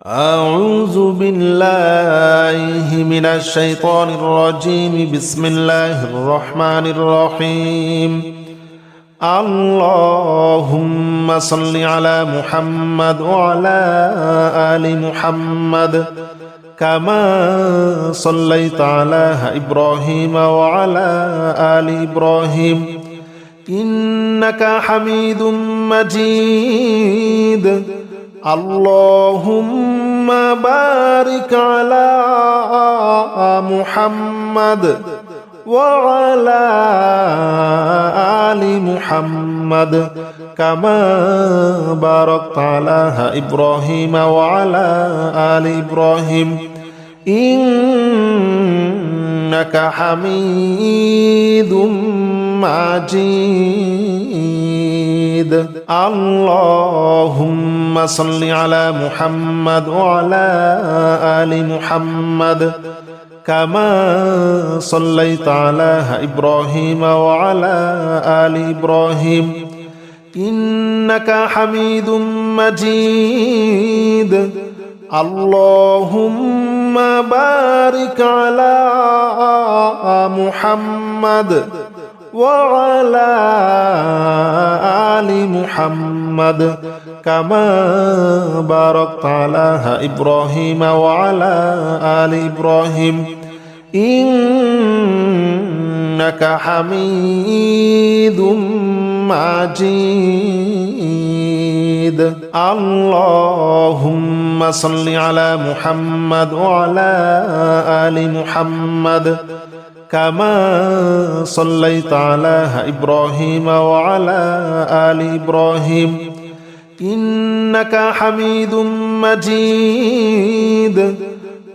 أعوذ بالله من الشيطان الرجيم. بسم الله الرحمن الرحيم. اللهم صل على محمد وعلى آل محمد كما صليت على إبراهيم وعلى آل إبراهيم إنك حميد مجيد. اللهم بارك على محمد وعلى آل محمد كما باركت على إبراهيم وعلى آل إبراهيم إنك حميد مجيد. اللهم صل على محمد وعلى آل محمد كما صليت على إبراهيم وعلى آل إبراهيم إنك حميد مجيد. اللهم بارك على محمد وعلى آل محمد كما باركت على إبراهيم وعلى آل إبراهيم إنك حميد مجيد. اللهم صل على محمد وعلى آل محمد كما صليت على إبراهيم وعلى آل إبراهيم إنك حميد مجيد.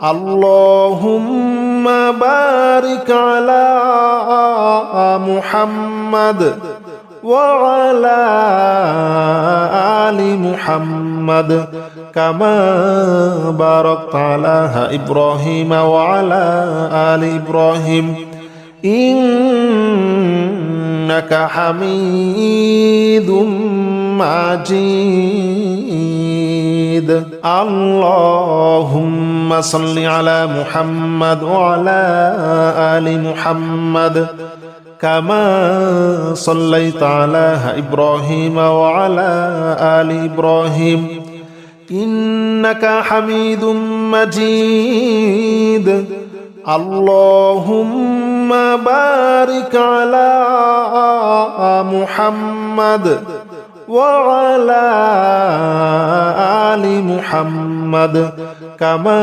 اللهم بارك على محمد وعلى آل محمد كما باركت على إبراهيم وعلى آل إبراهيم إنك حميد مجيد. اللهم صل على محمد وعلى آل محمد كما صليت على إبراهيم وعلى آل إبراهيم إنك حميد مجيد. اللهم بارك على محمد وعلى آل محمد كما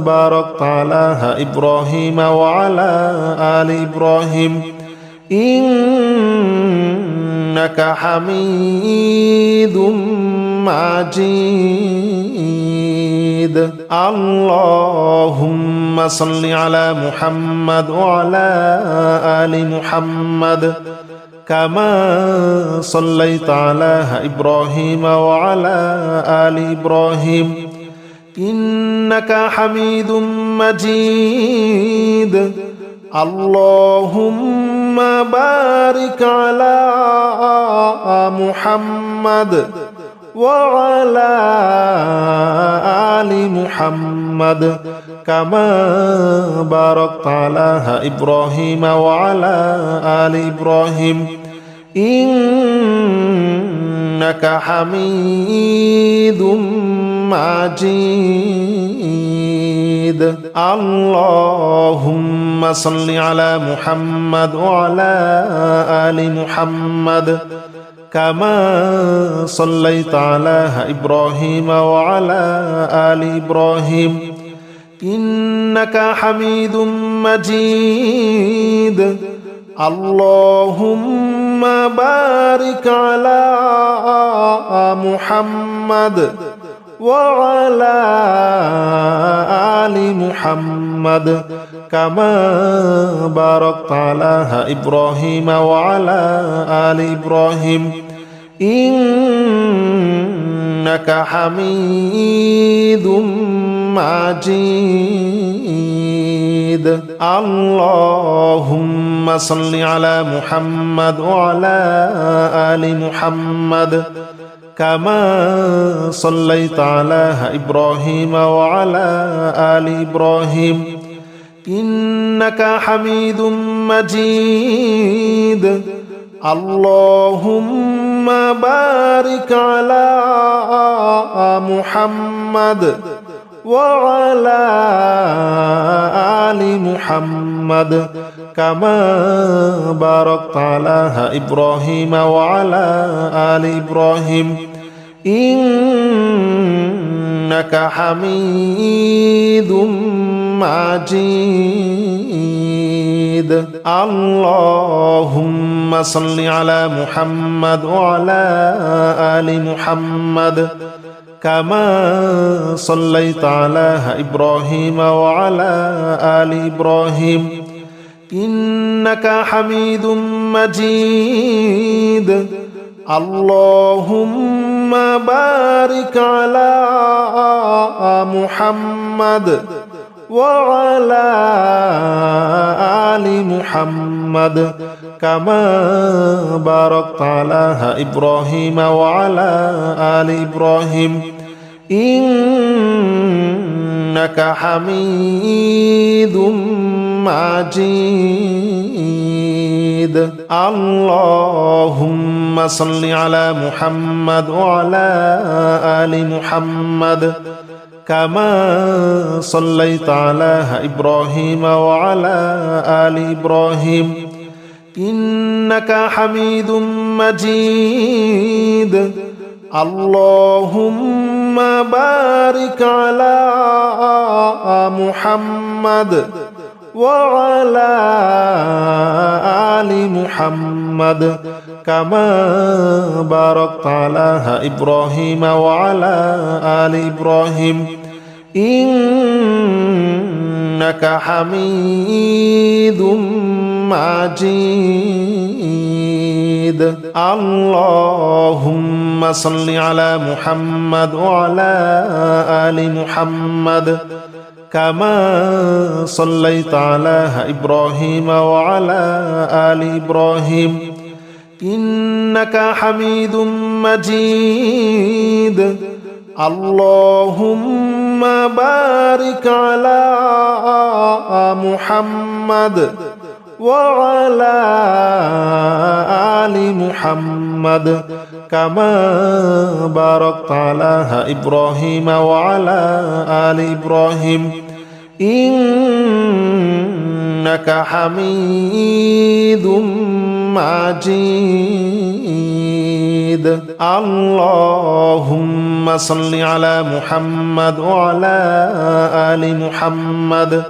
باركت على إبراهيم وعلى آل إبراهيم إنك حميد مجيد. اللهم صل على محمد وعلى آل محمد كما صليت على إبراهيم وعلى آل إبراهيم إنك حميد مجيد. اللهم بارك على محمد وعلى آل محمد كما باركت على إبراهيم وعلى آل إبراهيم إنك حميد مجيد. اللهم صل على محمد وعلى آل محمد كما صليت على إبراهيم وعلى آل إبراهيم إنك حميد مجيد. اللهم بارك على محمد وعلى آل محمد كما باركت على إبراهيم وعلى آل إبراهيم إنك حميد مجيد. اللهم صل على محمد وعلى آل محمد كما صليت على إبراهيم وعلى آل إبراهيم إنك حميد مجيد اللهم بارك على محمد وعلى آل محمد كما باركت على إبراهيم وعلى آل إبراهيم إنك حميد مجيد اللهم صل على محمد وعلى آل محمد كما صليت على إبراهيم وعلى آل إبراهيم إنك حميد مجيد اللهم بارك على محمد وعلى آل محمد كما باركت على إبراهيم وعلى آل إبراهيم إنك حميد مجيد اللهم صل على محمد وعلى آل محمد كما صليت على إبراهيم وعلى آل إبراهيم إنك حميد مجيد اللهم بارك على محمد وعلى آل محمد كما باركت على إبراهيم وعلى آل إبراهيم إنك حميد مجيد اللهم صل على محمد وعلى آل محمد كما صليت على إبراهيم وعلى آل إبراهيم إنك حميد مجيد اللهم بارك على محمد وعلى آل محمد كما باركت على إبراهيم وعلى آل إبراهيم إنك حميد مجيد اللهم صل على محمد وعلى آل محمد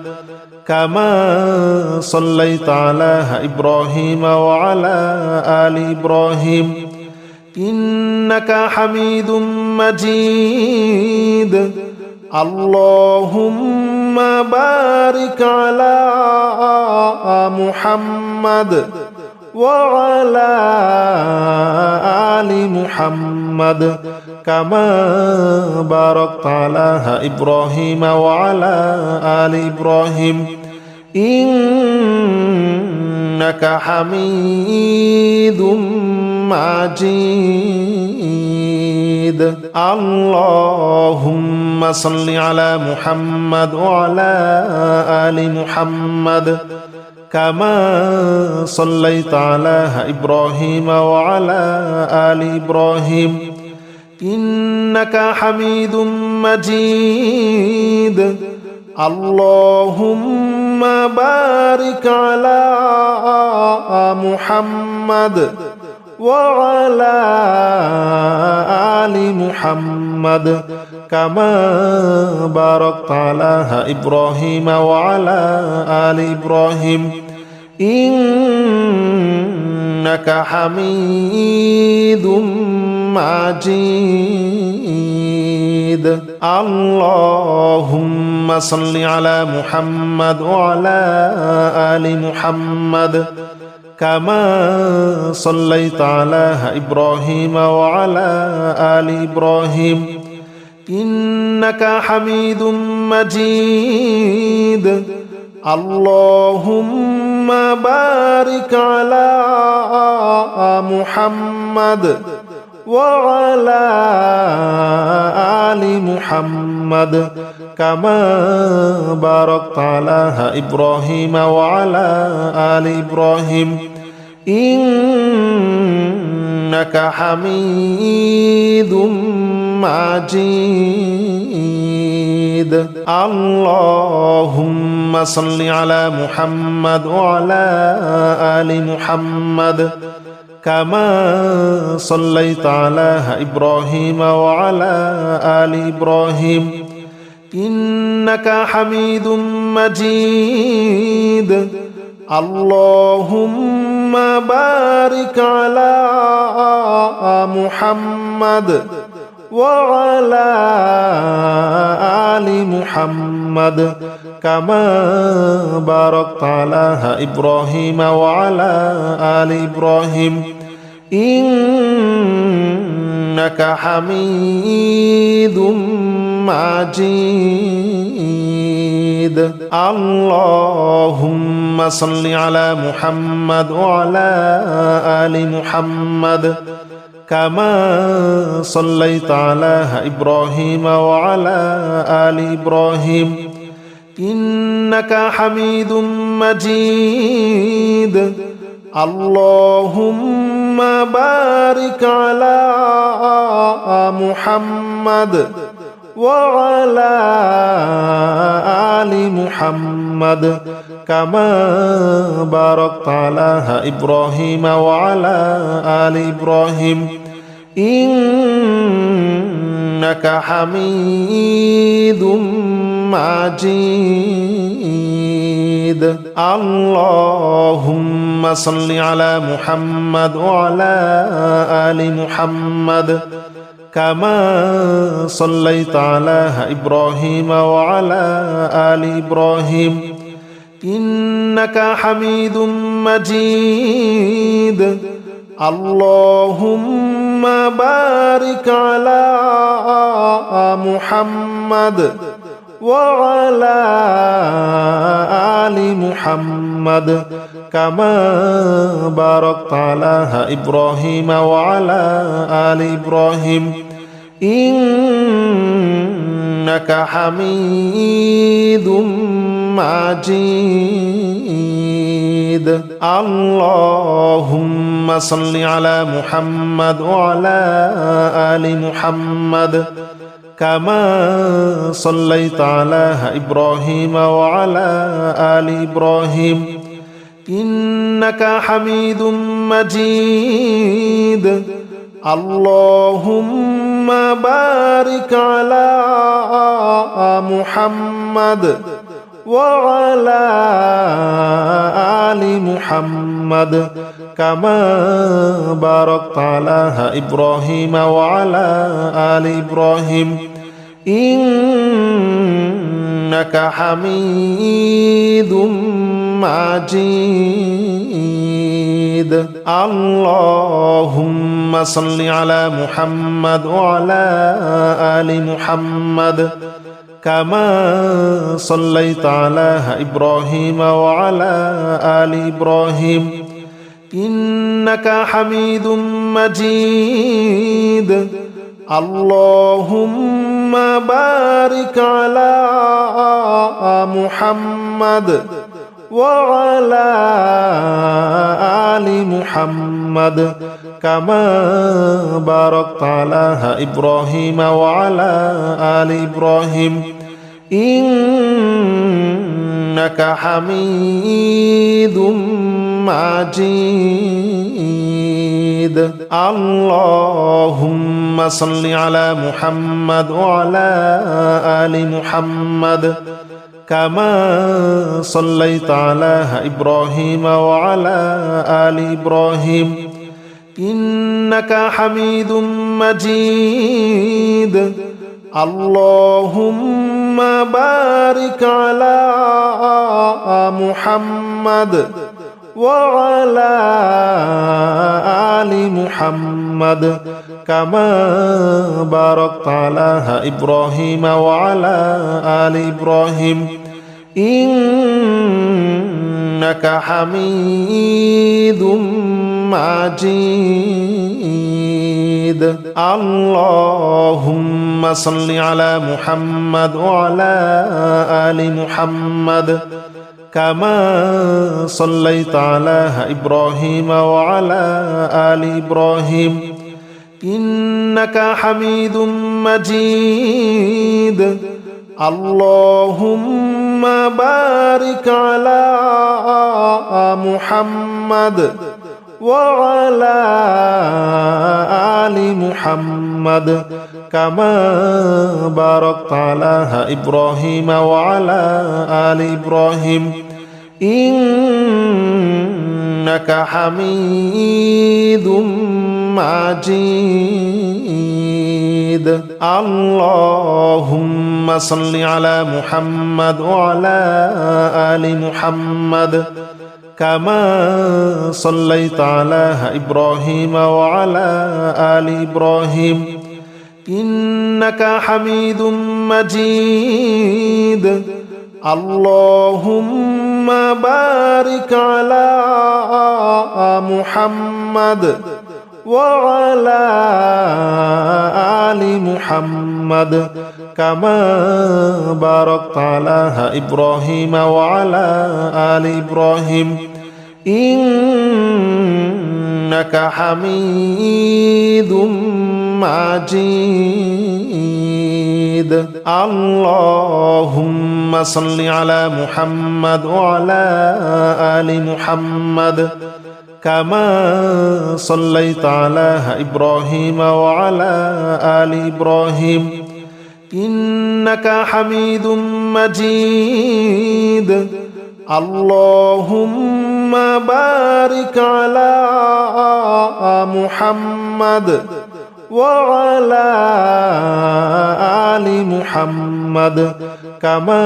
كما صليت على إبراهيم وعلى آل إبراهيم إنك حميد مجيد اللهم بارك على محمد وعلى آل محمد كما باركت على إبراهيم وعلى آل إبراهيم إنك حميد مجيد اللهم صل على محمد وعلى آل محمد كما صليت على إبراهيم وعلى آل إبراهيم إنك حميد مجيد اللهم بارك على محمد وعلى آل محمد كما باركت على إبراهيم وعلى آل إبراهيم إنك حميد مجيد اللهم صل على محمد وعلى آل محمد كما صليت على إبراهيم وعلى آل إبراهيم إنك حميد مجيد اللهم بارك على محمد وعلى آل محمد كما باركت على إبراهيم وعلى آل إبراهيم إنك حميد مجيد. اللهم صل على محمد وعلى آل محمد كما صليت على إبراهيم وعلى آل إبراهيم إنك حميد مجيد. اللهم بارك على محمد وعلى آل محمد كما باركت على إبراهيم وعلى آل إبراهيم إنك حميد مجيد. اللهم صل على محمد وعلى آل محمد كما صليت على إبراهيم وعلى آل إبراهيم إنك حميد مجيد. اللهم بارك على محمد وعلى آل محمد كما باركت على إبراهيم وعلى آل إبراهيم إنك حميد مجيد. اللهم صل على محمد وعلى آل محمد كما صليت على إبراهيم وعلى آل إبراهيم إنك حميد مجيد. اللهم بارك على محمد وعلى آل محمد كما باركت على إبراهيم وعلى آل إبراهيم إنك حميد مجيد. اللهم صل على محمد وعلى آل محمد كما صليت على إبراهيم وعلى آل إبراهيم إنك حميد مجيد. اللهم بارك على محمد وعلى آل محمد كما باركت على إبراهيم وعلى آل إبراهيم إنك حميد مجيد. اللهم صل على محمد وعلى آل محمد كما صليت على إبراهيم وعلى آل إبراهيم إنك حميد مجيد. اللهم بارك على محمد وعلى آل محمد كما باركت على إبراهيم وعلى آل إبراهيم إنك حميد مجيد. اللهم صل على محمد وعلى آل محمد كما صليت على إبراهيم وعلى آل إبراهيم إنك حميد مجيد. اللهم بارك على محمد وعلى آل محمد كما باركت على إبراهيم وعلى آل إبراهيم إنك حميد مجيد اللهم صل على محمد وعلى آل محمد كما صليت على إبراهيم وعلى آل إبراهيم إنك حميد مجيد اللهم بارك على محمد وعلى آل محمد كما باركت على إبراهيم وعلى آل إبراهيم إنك حميد مجيد اللهم صل على محمد وعلى آل محمد كما صليت على إبراهيم وعلى آل إبراهيم إنك حميد مجيد اللهم بارك على محمد وعلى آل محمد كما باركت على إبراهيم وعلى آل إبراهيم إنك حميد مجيد اللهم صل على محمد وعلى آل محمد كما صليت على إبراهيم وعلى آل إبراهيم إنك حميد مجيد اللهم بارك على محمد وعلى آل محمد كما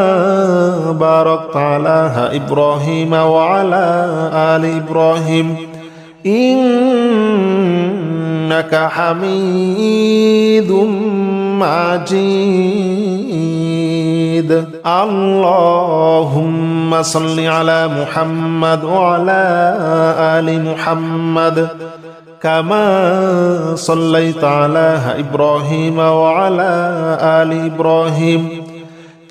باركت على إبراهيم وعلى آل إبراهيم إنك حميد مجيد اللهم صل على محمد وعلى آل محمد كما صليت على إبراهيم وعلى آل إبراهيم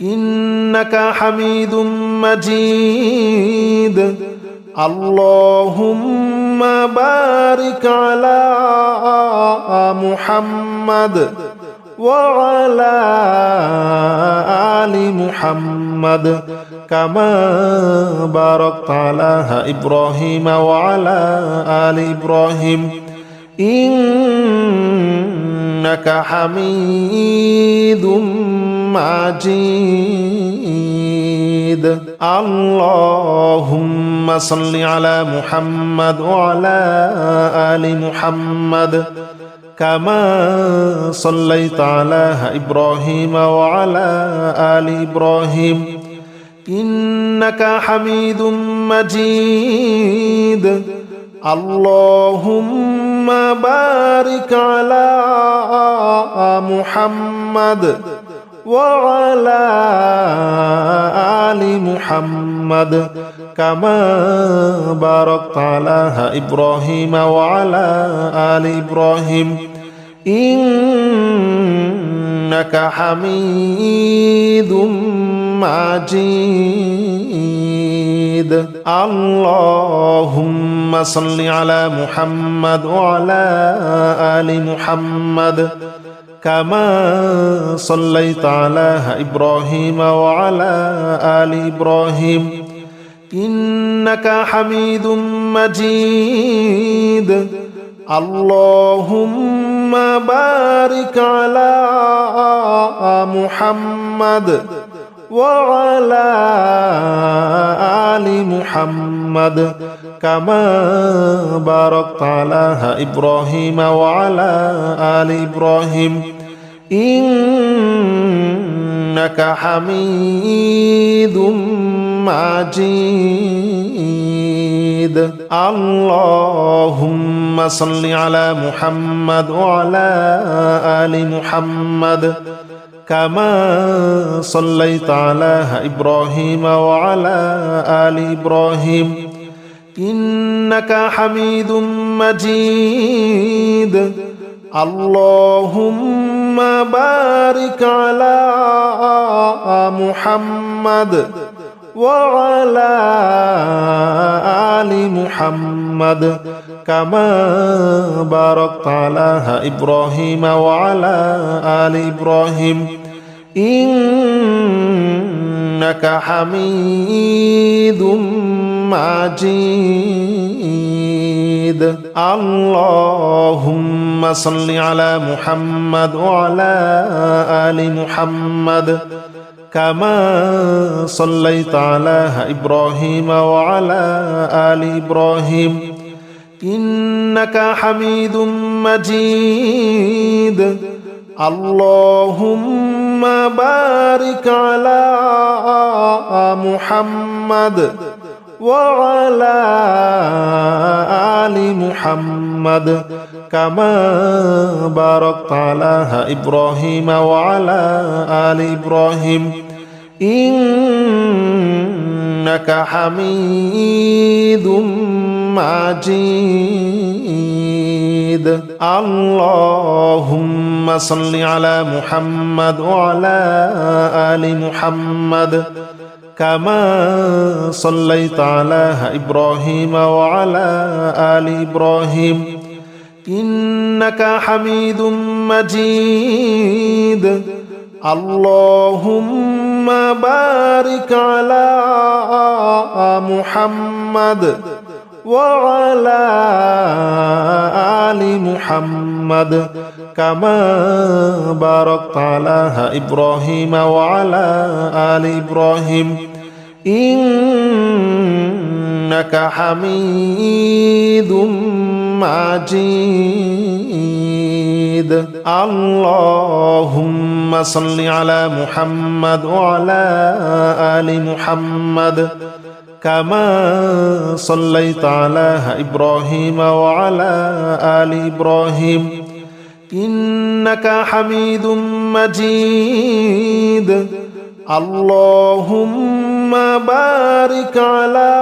إنك حميد مجيد اللهم بارك على محمد وعلى آل محمد كما باركت على إبراهيم وعلى آل إبراهيم إنك حميد مجيد اللهم صل على محمد وعلى آل محمد كما صليت على إبراهيم وعلى آل إبراهيم إنك حميد مجيد اللهم بارك على محمد وعلى آل محمد كما باركت على إبراهيم وعلى آل إبراهيم إنك حميد مجيد اللهم صل على محمد وعلى آل محمد كما صليت على إبراهيم وعلى آل إبراهيم إنك حميد مجيد اللهم بارك على محمد وعلى آل محمد كما باركت على إبراهيم وعلى آل إبراهيم إنك حميد مجيد اللهم صل على محمد وعلى آل محمد كما صليت على إبراهيم وعلى آل إبراهيم إنك حميد مجيد اللهم بارك على محمد وعلى آل محمد كما باركت على إبراهيم وعلى آل إبراهيم إنك حميد مجيد اللهم صل على محمد وعلى آل محمد كما صليت على إبراهيم وعلى آل إبراهيم إنك حميد مجيد اللهم بارك على محمد وعلى آل محمد كما باركت على إبراهيم وعلى آل إبراهيم إنك حميد مجيد اللهم صل على محمد وعلى آل محمد كما صليت على إبراهيم وعلى آل إبراهيم إنك حميد مجيد اللهم بارك على محمد وعلى آل محمد كما باركت على إبراهيم وعلى آل إبراهيم إنك حميد مجيد اللهم صل على محمد وعلى آل محمد كما صليت على إبراهيم وعلى آل إبراهيم إنك حميد مجيد اللهم بارك على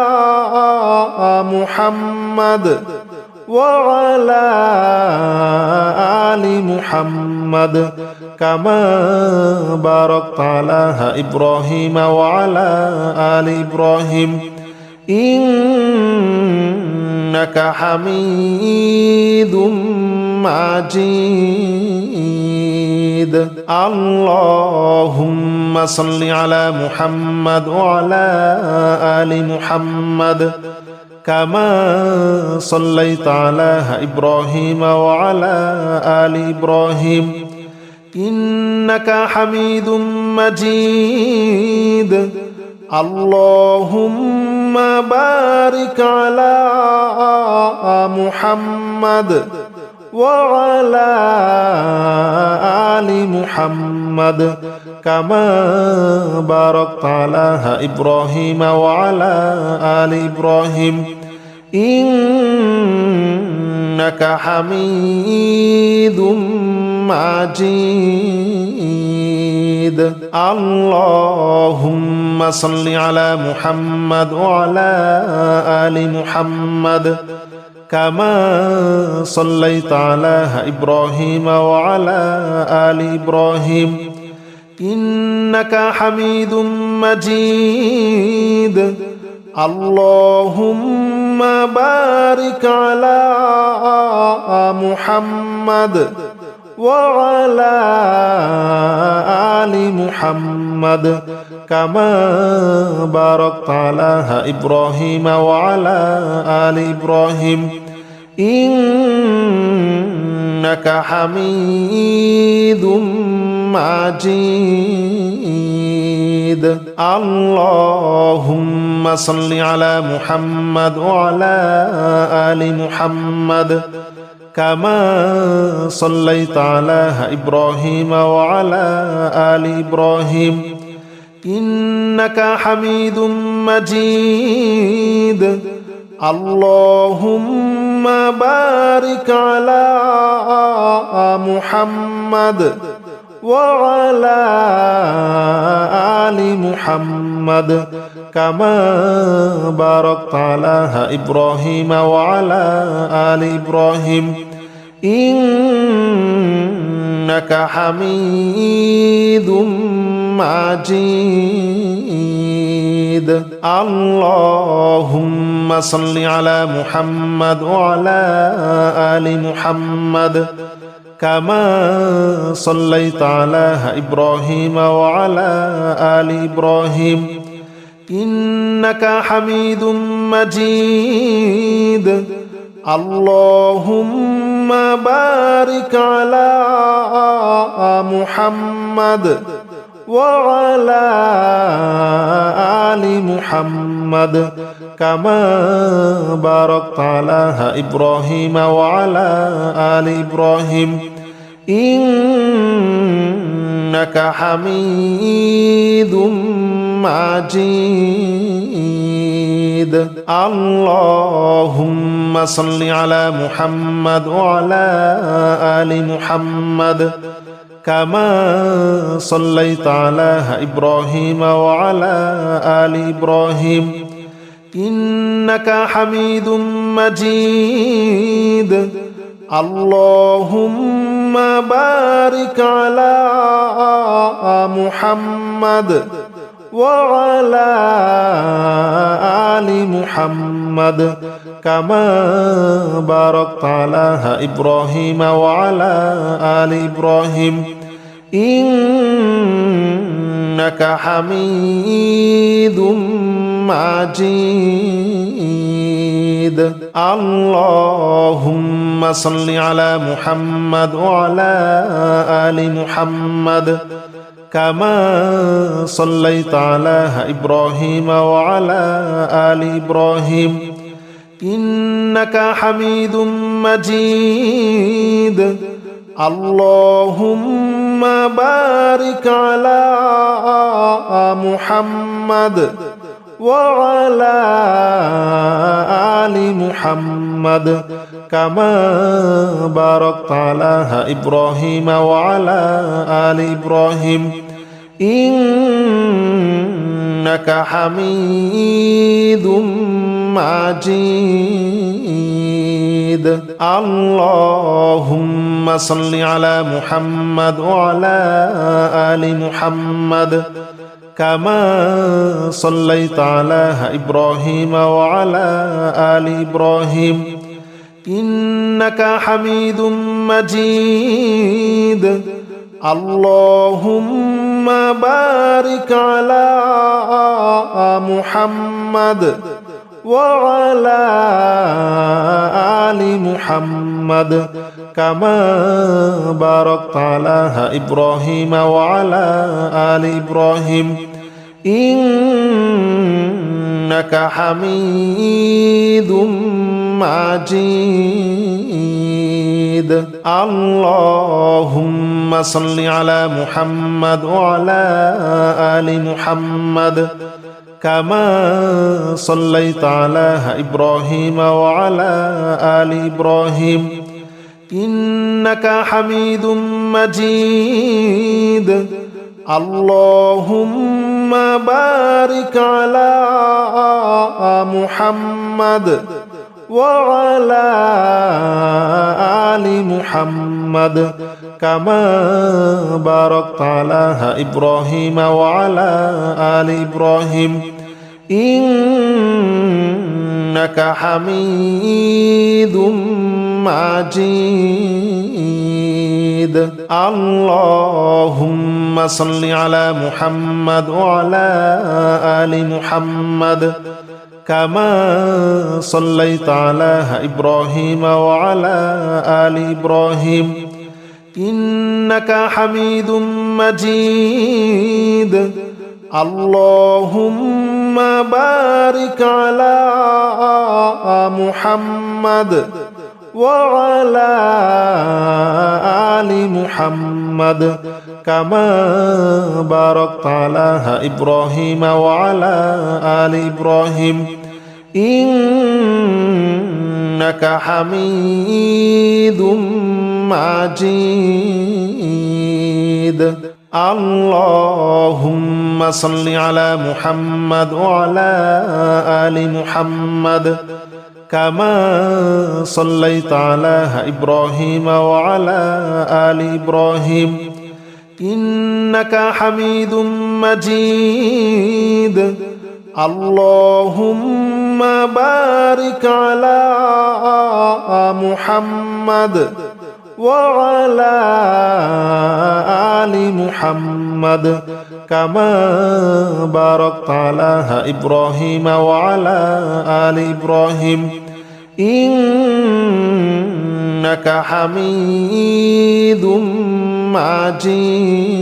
محمد وعلى آل محمد كما باركت على إبراهيم وعلى آل إبراهيم إنك حميد مجيد اللهم صل على محمد وعلى آل محمد كما صليت على إبراهيم وعلى آل إبراهيم إنك حميد مجيد اللهم بارك على محمد وعلى آل محمد كما باركت على إبراهيم وعلى آل إبراهيم إنك حميد مجيد اللهم صل على محمد وعلى آل محمد كما صليت على إبراهيم وعلى آل إبراهيم إنك حميد مجيد اللهم بارك على محمد وعلى آل محمد كما باركت على إبراهيم وعلى آل إبراهيم إنك حميد مجيد اللهم صل على محمد وعلى آل محمد كما صليت على إبراهيم وعلى آل إبراهيم إنك حميد مجيد اللهم بارك على محمد وعلى آل محمد محمد كما باركت على إبراهيم وعلى آل إبراهيم إنك حميد مجيد اللهم صل على محمد وعلى آل محمد كما صليت على إبراهيم وعلى آل إبراهيم إنك حميد مجيد اللهم بارك على محمد وعلى آل محمد كما باركت على إبراهيم وعلى آل إبراهيم إنك حميد مجيد اللهم صل على محمد وعلى آل محمد كما صليت على إبراهيم وعلى آل إبراهيم إنك حميد مجيد اللهم بارك على محمد وعلى آل محمد كما باركت على إبراهيم وعلى آل إبراهيم إنك حميد مجيد اللهم صل على محمد وعلى آل محمد كما صليت على إبراهيم وعلى آل إبراهيم إنك حميد مجيد اللهم بارك على محمد وعلى آل محمد كما باركت على إبراهيم وعلى آل إبراهيم إنك حميد مجيد اللهم صل على محمد وعلى آل محمد كما صليت على إبراهيم وعلى آل إبراهيم إنك حميد مجيد اللهم بارك على محمد وعلى آل محمد كما باركت على إبراهيم وعلى آل إبراهيم إنك حميد مجيد اللهم صل على محمد وعلى آل محمد كما صليت على إبراهيم وعلى آل إبراهيم إنك حميد مجيد اللهم بارك على محمد وعلى آل محمد كما باركت على إبراهيم وعلى آل إبراهيم إنك حميد مجيد اللهم صل على محمد وعلى آل محمد كما صليت على إبراهيم وعلى آل إبراهيم إنك حميد مجيد اللهم بارك على محمد وعلى آل محمد كما باركت على إبراهيم وعلى آل إبراهيم إنك حميد مجيد اللهم صل على محمد وعلى آل محمد كما صليت على إبراهيم وعلى آل إبراهيم إنك حميد مجيد اللهم بارك على محمد وعلى آل محمد كما باركت على إبراهيم وعلى آل إبراهيم إنك حميد مجيد